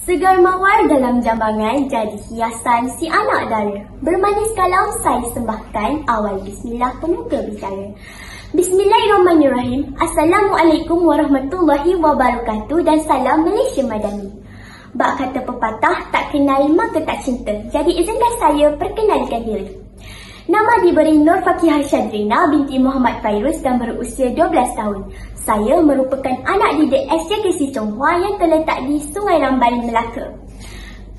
Segar mawar dalam jambangan jadi hiasan si anak dara. Bermanis kalam saya sembahkan awal bismillah pemuka bicara. Bismillahirrahmanirrahim. Assalamualaikum warahmatullahi wabarakatuh dan salam Malaysia Madani. Bak kata pepatah, tak kenal maka tak cinta. Jadi izinkan saya perkenalkan diri. Nama diberi Nur Fakihah Syadrina binti Muhammad Fairuz dan berusia 12 tahun. Saya merupakan anak didik SJKC Chonghua yang terletak di Sungai Rambai, Melaka.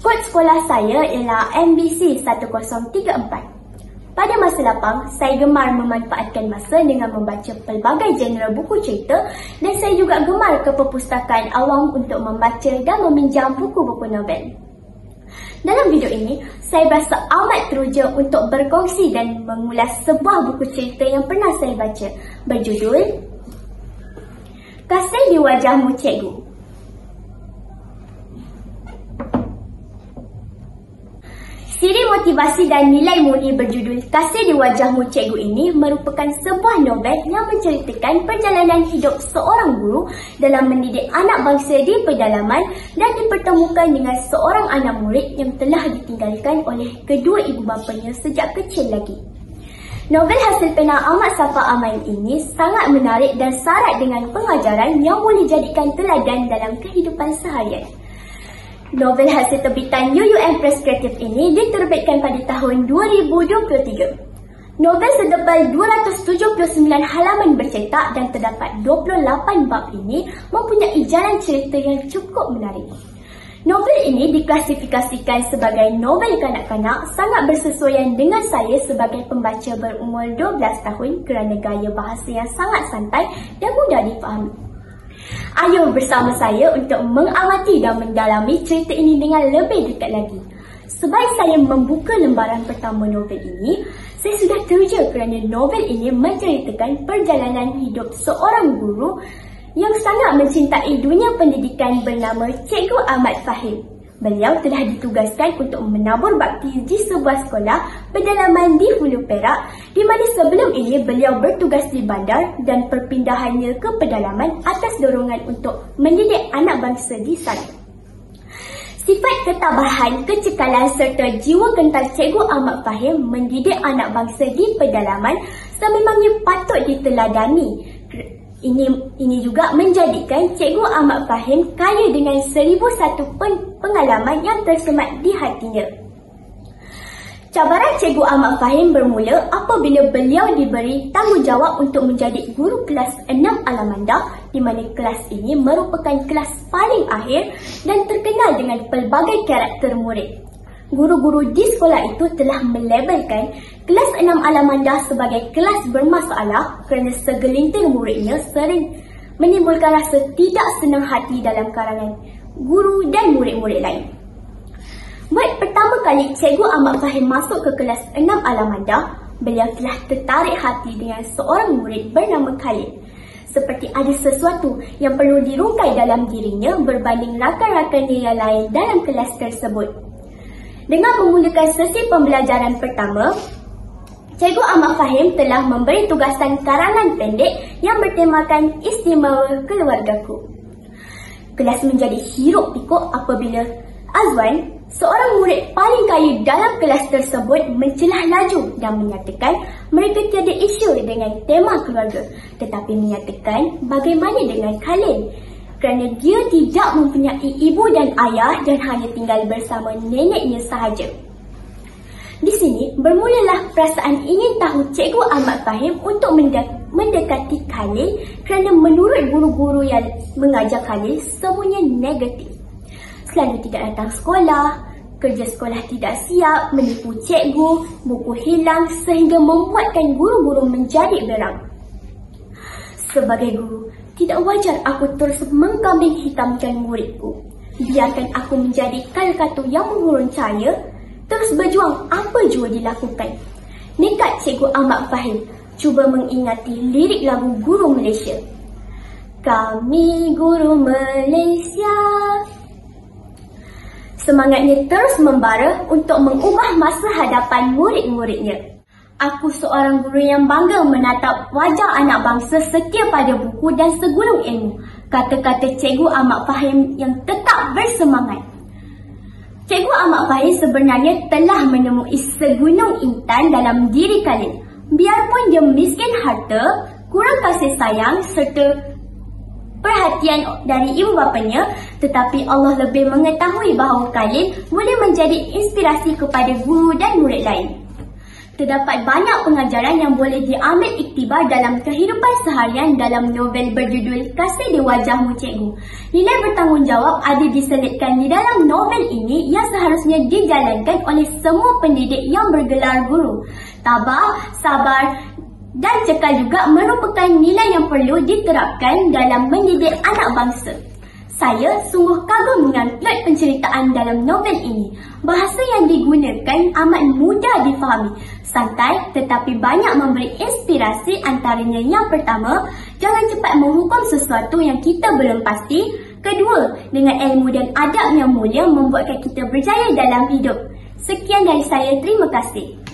Kod sekolah saya ialah MBC 1034. Pada masa lapang, saya gemar memanfaatkan masa dengan membaca pelbagai genre buku cerita dan saya juga gemar ke perpustakaan awam untuk membaca dan meminjam buku-buku novel. Dalam video ini, saya berasa amat teruja untuk berkongsi dan mengulas sebuah buku cerita yang pernah saya baca berjudul Kasih di Wajahmu Cikgu. Siri motivasi dan nilai murni berjudul Kasih di Wajahmu Cikgu ini merupakan sebuah novel yang menceritakan perjalanan hidup seorang guru dalam mendidik anak bangsa di pedalaman dan dipertemukan dengan seorang anak murid yang telah ditinggalkan oleh kedua ibu bapanya sejak kecil lagi. Novel hasil pena Ahmad Safa Amain ini sangat menarik dan syarat dengan pengajaran yang boleh jadikan teladan dalam kehidupan seharian. Novel hasil terbitan UUM Press Kreatif ini diterbitkan pada tahun 2023. Novel setebal 279 halaman bercetak dan terdapat 28 bab ini mempunyai jalan cerita yang cukup menarik. Novel ini diklasifikasikan sebagai novel kanak-kanak sangat bersesuaian dengan saya sebagai pembaca berumur 12 tahun kerana gaya bahasa yang sangat santai dan mudah difahami. Ayo bersama saya untuk mengamati dan mendalami cerita ini dengan lebih dekat lagi. Sebelum saya membuka lembaran pertama novel ini, saya sudah teruja kerana novel ini menceritakan perjalanan hidup seorang guru yang sangat mencintai dunia pendidikan bernama Cikgu Ahmad Fahim. Beliau telah ditugaskan untuk menabur bakti di sebuah sekolah pedalaman di Hulu Perak, di mana sebelum ini beliau bertugas di bandar dan perpindahannya ke pedalaman atas dorongan untuk mendidik anak bangsa di sana. Sifat ketabahan, kecekalan serta jiwa kental Cikgu Ahmad Fahim mendidik anak bangsa di pedalaman sememangnya patut diteladani. Ini juga menjadikan Cikgu Ahmad Fahim kaya dengan 1001 pengalaman yang tersemat di hatinya. Cabaran Cikgu Ahmad Fahim bermula apabila beliau diberi tanggungjawab untuk menjadi guru kelas 6 Alamanda, di mana kelas ini merupakan kelas paling akhir dan terkenal dengan pelbagai karakter murid. Guru-guru di sekolah itu telah melabelkan kelas 6 Alamanda sebagai kelas bermasalah kerana segelintir muridnya sering menimbulkan rasa tidak senang hati dalam kalangan guru dan murid-murid lain. Buat pertama kali Cikgu Ahmad Fahim masuk ke kelas 6 Alamanda, beliau telah tertarik hati dengan seorang murid bernama Khalid. Seperti ada sesuatu yang perlu dirungkai dalam dirinya berbanding rakan-rakannya yang lain dalam kelas tersebut. Dengan memulakan sesi pembelajaran pertama, Cikgu Ahmad Fahim telah memberi tugasan karangan pendek yang bertemakan Istimewa Keluargaku. Kelas menjadi hiruk pikuk apabila Azwan, seorang murid paling kaya dalam kelas tersebut, mencelah laju dan menyatakan mereka tiada isu dengan tema keluarga, tetapi menyatakan bagaimana dengan Khalid kerana dia tidak mempunyai ibu dan ayah dan hanya tinggal bersama neneknya sahaja. Di sini bermulalah perasaan ingin tahu Cikgu Ahmad Fahim untuk mendekati Khalil kerana menurut guru-guru yang mengajar Khalil semuanya negatif. Selalu tidak datang sekolah, kerja sekolah tidak siap, menipu cikgu, buku hilang sehingga membuatkan guru-guru menjadi berang. Sebagai guru, tidak wajar aku terus mengkambing hitamkan muridku. Biarkan aku menjadi kalkatu yang mengurun cahaya, terus berjuang apa jua dilakukan. Nekat Cikgu Ahmad Fahim cuba mengingati lirik lagu Guru Malaysia. Kami Guru Malaysia. Semangatnya terus membara untuk mengubah masa hadapan murid-muridnya. Aku seorang guru yang bangga menatap wajah anak bangsa setia pada buku dan segulung ilmu. Kata-kata Cikgu Ahmad Fahim yang tetap bersemangat. Cikgu Ahmad Fahir sebenarnya telah menemui segunung intan dalam diri kalian. Biarpun dia miskin harta, kurang kasih sayang serta perhatian dari ibu bapanya, tetapi Allah lebih mengetahui bahawa kalian boleh menjadi inspirasi kepada guru dan murid lain. Terdapat banyak pengajaran yang boleh diambil iktibar dalam kehidupan seharian dalam novel berjudul Kasih di Wajahmu Cikgu. Nilai bertanggungjawab ada diselitkan di dalam novel ini yang seharusnya dijalankan oleh semua pendidik yang bergelar guru. Tabah, sabar dan cekal juga merupakan nilai yang perlu diterapkan dalam mendidik anak bangsa. Saya sungguh kagum dengan plot penceritaan dalam novel ini. Bahasa yang digunakan amat mudah difahami, santai tetapi banyak memberi inspirasi. Antaranya yang pertama, jangan cepat menghukum sesuatu yang kita belum pasti. Kedua, dengan ilmu dan adab yang mulia membuatkan kita berjaya dalam hidup. Sekian dari saya, terima kasih.